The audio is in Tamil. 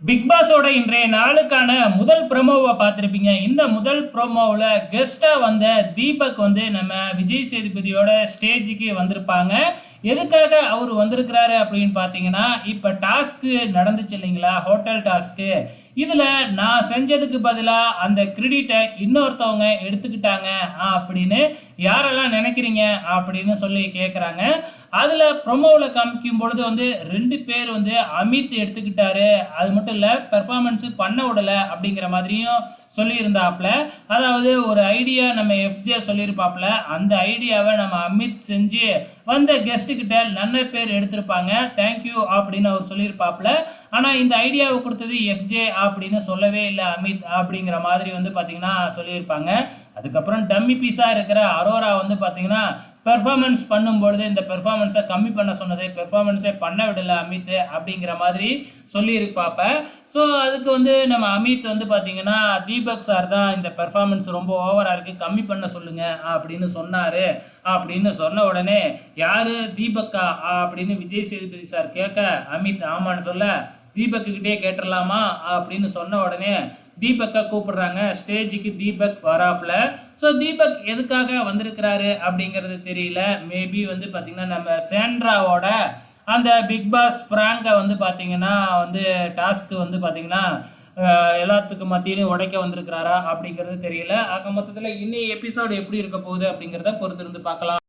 பிக் பாஸோட இன்றைய நாளுக்கான முதல் ப்ரோமோவை பார்த்துருப்பீங்க. இந்த முதல் ப்ரோமோவில் கெஸ்ட்டாக வந்த தீபக் வந்து நம்ம விஜய் சேதுபதியோட ஸ்டேஜுக்கு வந்திருப்பாங்க. எதுக்காக அவர் வந்திருக்கிறாரு அப்படின்னு பார்த்தீங்கன்னா, இப்போ டாஸ்க்கு நடந்துச்சு இல்லைங்களா, ஹோட்டல் டாஸ்க்கு. இதில் நான் செஞ்சதுக்கு பதிலாக அந்த கிரெடிட்டை இன்னொருத்தவங்க எடுத்துக்கிட்டாங்க அப்படின்னு யாரெல்லாம் நினைக்கிறீங்க அப்படின்னு சொல்லி கேட்குறாங்க. அதில் ப்ரொமோவில் காமிக்கும் பொழுது வந்து 2 பேர் வந்து அமித் எடுத்துக்கிட்டாரு, அது மட்டும் இல்லை பெர்ஃபார்மன்ஸு பண்ண விடலை அப்படிங்கிற மாதிரியும் சொல்லியிருந்தாப்புல. அதாவது ஒரு ஐடியா நம்ம எஃப்ஜே சொல்லியிருப்பாப்புல, அந்த ஐடியாவை நம்ம அமித் செஞ்சு வந்த கெஸ்ட்டுக்கிட்ட நல்ல பேர் எடுத்திருப்பாங்க, தேங்க்யூ அப்படின்னு அவர் சொல்லியிருப்பாப்புல. ஆனால் இந்த ஐடியாவை கொடுத்தது எஃப்ஜே அப்படின்னு சொல்லவே இல்லை அமித் அப்படிங்கிற மாதிரி வந்து பார்த்தீங்கன்னா சொல்லியிருப்பாங்க. அதுக்கப்புறம் டம்மி பீஸாக இருக்கிற அரோரா வந்து பார்த்தீங்கன்னா பெர்ஃபார்மன்ஸ் பண்ணும்பொழுது இந்த பெர்ஃபார்மன்ஸை கம்மி பண்ண சொன்னது, பெர்ஃபார்மன்ஸே பண்ண விடலை அமித் அப்படிங்கிற மாதிரி சொல்லியிருப்பாப்ப. ஸோ அதுக்கு வந்து நம்ம அமித் வந்து பார்த்தீங்கன்னா, தீபக் சார் தான் இந்த பெர்ஃபார்மன்ஸ் ரொம்ப ஓவராக இருக்குது, கம்மி பண்ண சொல்லுங்க அப்படின்னு சொன்னார் அப்படின்னு சொன்ன உடனே, யார் தீபக்கா அப்படின்னு விஜய் சேதுபதி சார் கேட்க, அமித் ஆமான்னு சொல்ல, தீபக்குக்கிட்டே கேட்டுடலாமா அப்படின்னு சொன்ன உடனே தீபக்கை கூப்பிடுறாங்க ஸ்டேஜுக்கு. தீபக் வராப்புல. ஸோ தீபக் எதுக்காக வந்திருக்கிறாரு அப்படிங்கிறது தெரியல. மேபி வந்து பார்த்தீங்கன்னா நம்ம சேண்ட்ராவோட அந்த பிக் பாஸ் ஃப்ராங்கை வந்து பார்த்தீங்கன்னா வந்து டாஸ்க்கு வந்து பார்த்தீங்கன்னா எல்லாத்துக்கும் மத்தியிலையும் உடைக்க வந்திருக்கிறாரா அப்படிங்கிறது தெரியல. ஆக மொத்தத்தில் இன்னைய எபிசோடு எப்படி இருக்க போகுது அப்படிங்கிறத பொறுத்திருந்து பார்க்கலாம்.